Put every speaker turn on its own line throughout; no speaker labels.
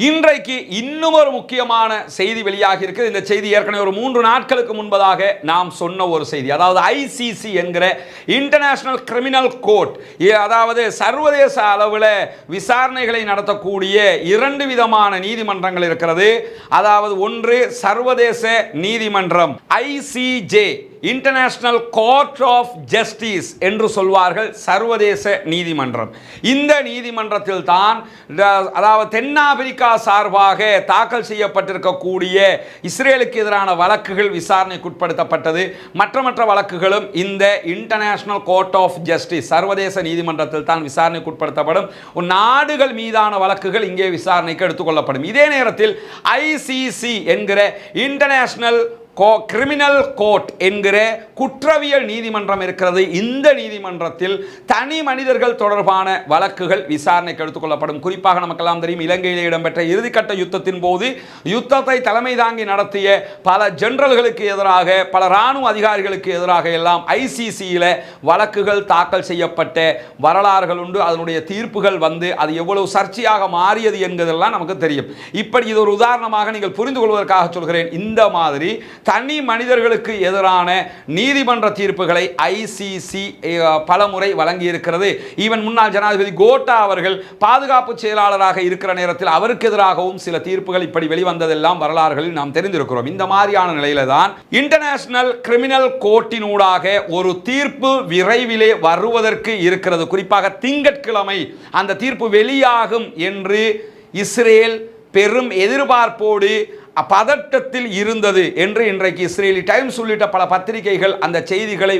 இன்றைக்கு இன்னும் ஒரு முக்கியமான செய்தி வெளியாகி இருக்கு. இந்த செய்தி ஏற்கனவே ஒரு 3 நாட்களுக்கு முன்பதாக நாம் சொன்ன ஒரு செய்தி. அதாவது ஐசிசி என்கிற இன்டர்நேஷனல் கிரிமினல் கோர்ட், அதாவது சர்வதேச அளவில் விசாரணைகளை நடத்தக்கூடிய 2 விதமான நீதிமன்றங்கள் இருக்கிறது. அதாவது ஒன்று சர்வதேச நீதிமன்றம் ICJ, international court of justice என்று சொல்வார்கள், சர்வதேச நீதிமன்றம். இந்த நீதிமன்றத்தில் தான் அதாவது தென்னாப்பிரிக்கா சார்பாக தாக்கல் செய்யப்பட்டிருக்கக்கூடிய இஸ்ரேலுக்கு எதிரான வழக்குகள் விசாரணைக்குட்படுத்தப்பட்டது. மற்ற வழக்குகளும் இந்த இன்டர்நேஷனல் கோர்ட் ஆஃப் ஜஸ்டிஸ் சர்வதேச நீதிமன்றத்தில் தான் விசாரணைக்குட்படுத்தப்படும். நாடுகள் மீதான வழக்குகள் இங்கே விசாரணைக்கு எடுத்துக்கொள்ளப்படும். இதே நேரத்தில் ஐசிசி என்கிற இன்டர்நேஷனல் கிரிமினல் கோர்ட் என்கிற குற்றவியல் நீதிமன்றம் இருக்கிறது. இந்த நீதிமன்றத்தில் தனி மனிதர்கள் தொடர்பான வழக்குகள் விசாரணைக்கு எடுத்துக்கொள்ளப்படும். குறிப்பாக நமக்கெல்லாம் தெரியும், இலங்கையில் இடம்பெற்ற இறுதிக்கட்ட யுத்தத்தின் போது யுத்தத்தை தலைமை தாங்கி நடத்திய பல ஜெனரல்களுக்கு எதிராக, பல இராணுவ அதிகாரிகளுக்கு எதிராக எல்லாம் ஐசிசியில் வழக்குகள் தாக்கல் செய்யப்பட்ட வரலாறுகள் உண்டு. அதனுடைய தீர்ப்புகள் வந்து அது எவ்வளவு சர்ச்சையாக மாறியது என்பதெல்லாம் நமக்கு தெரியும். இப்படி இது ஒரு உதாரணமாக நீங்கள் புரிந்து கொள்வதற்காக சொல்கிறேன். இந்த மாதிரி தனி மனிதர்களுக்கு எதிரான நீதிமன்ற தீர்ப்புகளை ஐசிசி பலமுறை வழங்கி இருக்கிறது. ஈவன் முன்னாள் ஜனாதிபதி கோட்டா அவர்கள் பாதுகாப்பு செயலாளராக இருக்கிற நேரத்தில் அவருக்கு எதிராகவும் சில தீர்ப்புகள் இப்படி வெளிவந்ததெல்லாம் வரலாறுகளில் நாம் தெரிந்திருக்கிறோம். இந்த மாதிரியான நிலையில தான் இன்டர்நேஷனல் கிரிமினல் கோர்ட்டினூடாக ஒரு தீர்ப்பு விரைவிலே வருவதற்கு இருக்கிறது. குறிப்பாக திங்கட்கிழமை அந்த தீர்ப்பு வெளியாகும் என்று இஸ்ரேல் பெரும் எதிர்பார்ப்போடு பதட்டத்தில் இருந்தது என்று இன்றைக்கு இஸ்ரேலி டைம்ஸ் உள்ளிட்ட பல பத்திரிகைகள் அந்த செய்திகளை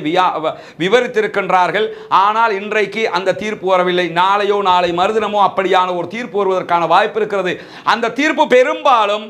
விவரித்திருக்கின்றார்கள். ஆனால் இன்றைக்கு அந்த தீர்ப்பு வரவில்லை. நாளையோ நாளை மறுதினமோ அப்படியான ஒரு தீர்ப்பு வருவதற்கான வாய்ப்பு இருக்கிறது. அந்த தீர்ப்பு பெரும்பாலும்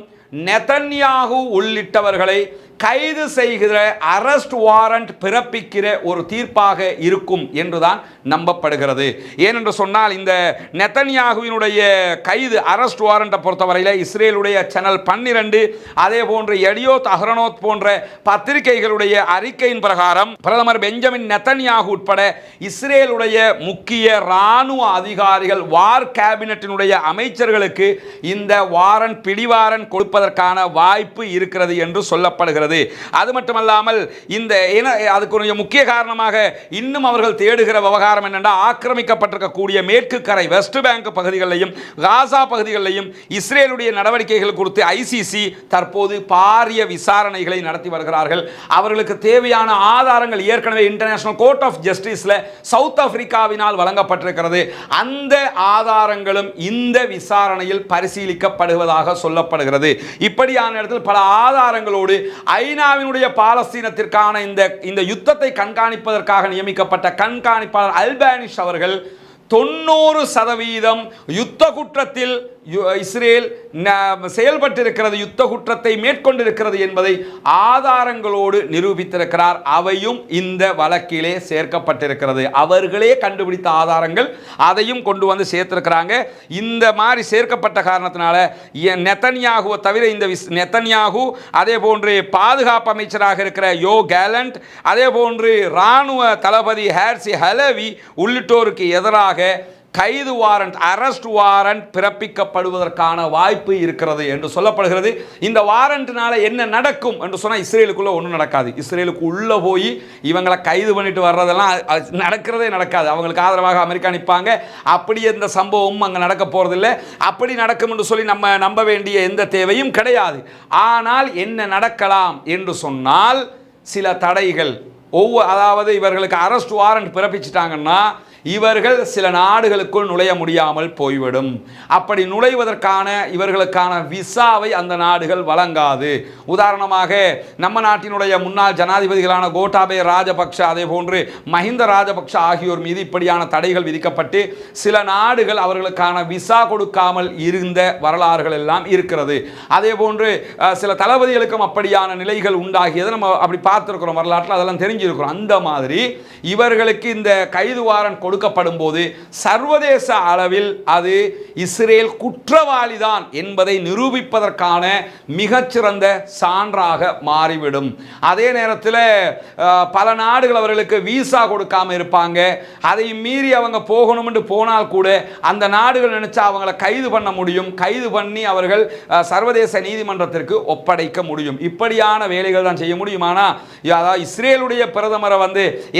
நெதன்யாகு உள்ளிட்டவர்களை கைது செய்கிற அரெஸ்ட் வாரண்ட் பிறப்பிக்கிற ஒரு தீர்ப்பாக இருக்கும் என்றுதான் நம்பப்படுகிறது. ஏனென்று சொன்னால் இந்த நெதன்யாகுவினுடைய கைது அரெஸ்ட் வாரண்டை பொறுத்தவரையில் இஸ்ரேலுடைய சேனல் 12 அதே போன்று எடியோத் அஹ்ரோனோத் போன்ற பத்திரிகைகளுடைய அறிக்கையின் பிரகாரம் பிரதமர் பெஞ்சமின் நெதன்யாகு உட்பட இஸ்ரேலுடைய முக்கிய இராணுவ அதிகாரிகள், வார் கேபினட்டினுடைய அமைச்சர்களுக்கு இந்த வாரண்ட் பிடிவாரண்ட் கொடுப்பதற்கான வாய்ப்பு இருக்கிறது என்று சொல்லப்படுகிறது. அது மட்டுமல்லாமல் இந்த அதுக்கு முக்கிய காரணமாக இன்னும் அவர்கள் தேடுகிற விவகாரம் என்னென்றால், ஆக்கிரமிக்கப்பட்டிருக்கக்கூடிய மேற்கு கரை வெஸ்ட் பேங்க் பகுதிகளிலும் காசா பகுதிகளிலும் இஸ்ரேலுடைய நடவடிக்கைகள் குறித்து ஐசிசி தற்போது பாரிய விசாரணைகளை நடத்தி வருகிறார்கள். அவர்களுக்கு தேவையான ஆதாரங்கள் ஏற்கனவே இன்டர்நேஷனல் கோர்ட் ஆஃப் ஜஸ்டிஸ்ல சவுத் ஆப்பிரிக்காவினால் வழங்கப்பட்டிருக்கிறது. அந்த ஆதாரங்களும் இந்த விசாரணையில் பரிசீலிக்கப்படுவதாக சொல்லப்படுகிறது. இப்படியான இடத்தில் பல ஆதாரங்களோடு ஐநாவினுடைய பாலஸ்தீனத்திற்கான இந்த யுத்தத்தை கண்காணிப்பதற்காக நியமிக்கப்பட்ட கண்காணிப்பாளர் அல்பானிஷ் அவர்கள் 90% யுத்த குற்றத்தில் இஸ்ரேல் செயல்பட்டிருக்கிறது, யுத்த குற்றத்தை மேற்கொண்டிருக்கிறது என்பதை ஆதாரங்களோடு நிரூபித்திருக்கிறார். அவையும் இந்த வழக்கிலே சேர்க்கப்பட்டிருக்கிறது. அவர்களே கண்டுபிடித்த ஆதாரங்கள், அதையும் கொண்டு வந்து சேர்த்திருக்கிறாங்க. இந்த மாதிரி சேர்க்கப்பட்ட காரணத்தினால நெதன்யாகுவை தவிர இந்த நெதன்யாகு, அதே போன்று பாதுகாப்பு அமைச்சராக இருக்கிற யோ கேலண்ட், அதே போன்று இராணுவ தளபதி ஹேர்சி ஹலவி உள்ளிட்டோருக்கு எதிராக கைது வாரண்ட், அரெஸ்ட் வாரண்ட் பிறப்பிக்கப்படுவதற்கான வாய்ப்பு இருக்கிறது என்று சொல்லப்படுகிறது. இந்த வாரண்ட்னால என்ன நடக்கும் என்று சொன்னால், இஸ்ரேலுக்குள்ள ஒன்றும் நடக்காது. இஸ்ரேலுக்கு உள்ள போய் இவங்களை கைது பண்ணிட்டு வர்றதெல்லாம் நடக்கிறதே நடக்காது. அவங்களுக்கு ஆதரவாக அமெரிக்கா நிற்பாங்க. அப்படி எந்த சம்பவமும் அங்கே நடக்க போறதில்லை. அப்படி நடக்கும் என்று சொல்லி நம்ம நம்ப வேண்டிய எந்த தேவையும் கிடையாது. ஆனால் என்ன நடக்கலாம் என்று சொன்னால், சில தடைகள் அதாவது இவர்களுக்கு அரெஸ்ட் வாரண்ட் பிறப்பிச்சிட்டாங்கன்னா இவர்கள் சில நாடுகளுக்குள் நுழைய முடியாமல் போய்விடும். அப்படி நுழைவதற்கான இவர்களுக்கான விசாவை அந்த நாடுகள் வழங்காது. உதாரணமாக நம்ம நாட்டினுடைய முன்னாள் ஜனாதிபதிகளான கோட்டாபய ராஜபக்ஷ, அதே போன்று மஹிந்த ராஜபக்ஷ ஆகியோர் மீது இப்படியான தடைகள் விதிக்கப்பட்டு சில நாடுகள் அவர்களுக்கான விசா கொடுக்காமல் இருந்த வரலாறுகள் எல்லாம் இருக்கிறது. அதே போன்று சில தளபதிகளுக்கும் அப்படியான நிலைகள் உண்டாகியதை நம்ம அப்படி பார்த்துருக்கிறோம் வரலாற்றில், அதெல்லாம் தெரிஞ்சிருக்கிறோம். அந்த மாதிரி இவர்களுக்கு இந்த கைது வாரண்ட் கொடுக்கப்படும் போது சர்வதேச அளவில் அது இஸ்ரேல் குற்றவாளிதான் என்பதை நிரூபிப்பதற்கான மிகச்சிறந்த சான்றாக மாறிவிடும். அதே நேரத்தில் பல நாடுகள் அவர்களுக்கு வீசா கொடுக்காம இருப்பாங்க. அதை மீறி அவங்க போகணும்னு போனால் கூட அந்த நாடுகள் நினைச்சா அவங்களை கைது பண்ண முடியும். கைது பண்ணி அவர்கள் சர்வதேச நீதிமன்றத்திற்கு ஒப்படைக்க முடியும். இப்படியான வேலைகள் தான் செய்ய முடியுமானா, அதாவது இஸ்ரேலுடைய பிரதமரை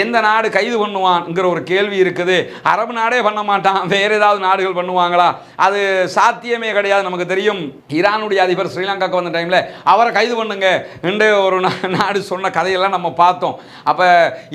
எந்த நாடு கைது பண்ணுவான்ங்கிற ஒரு கேள்வி இருக்குது. அரபு நாடே பண்ண மாட்டான், வேற ஏதாவது நாடுகள் பண்ணுவாங்களா? அது சாத்தியமே கிடையாது. நமக்கு தெரியும், ஈரானுடைய அதிபர் ஸ்ரீலங்காவுக்கு வந்த டைம்ல அவரை கைது பண்ணுங்க என்று ஒரு நாடு சொன்ன கதையெல்லாம் நம்ம பார்த்தோம். அப்ப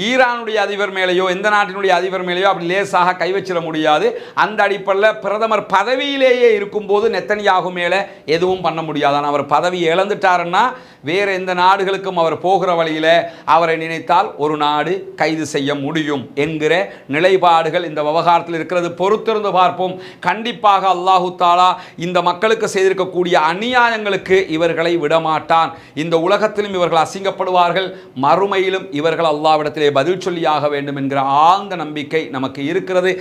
ஈரானுடைய அதிபர் மேலேயோ எந்த நாட்டினுடைய அதிபர் மேலேயோ அப்படி லேசாக கை வச்சிட முடியாது. அந்த அடிப்படையில் பிரதமர் பதவியிலேயே இருக்கும்போது நெத்தனியாகு மேலே எதுவும் பண்ண முடியாது. ஆனால் அவர் பதவி இழந்துட்டாருன்னா வேறு எந்த நாடுகளுக்கும் அவர் போகிற வழியில் அவரை நினைத்தால் ஒரு நாடு கைது செய்ய முடியும் என்கிற நிலைப்பாடுகள் இந்த விவகாரத்தில் இருக்கிறது. பொறுத்திருந்து பார்ப்போம். கண்டிப்பாக அல்லாஹு தாலா இந்த மக்களுக்கு செய்திருக்கக்கூடிய அநியாயங்களுக்கு இவர்களை விடமாட்டான். இந்த உலகத்திலும் இவர்கள் அசிங்கப்படுவார்கள், மறுமையிலும் இவர்கள் அல்லாஹ்விடத்திலே பதில் சொல்லியாக வேண்டும் என்கிற ஆழ்ந்த நம்பிக்கை நமக்கு இருக்கிறது.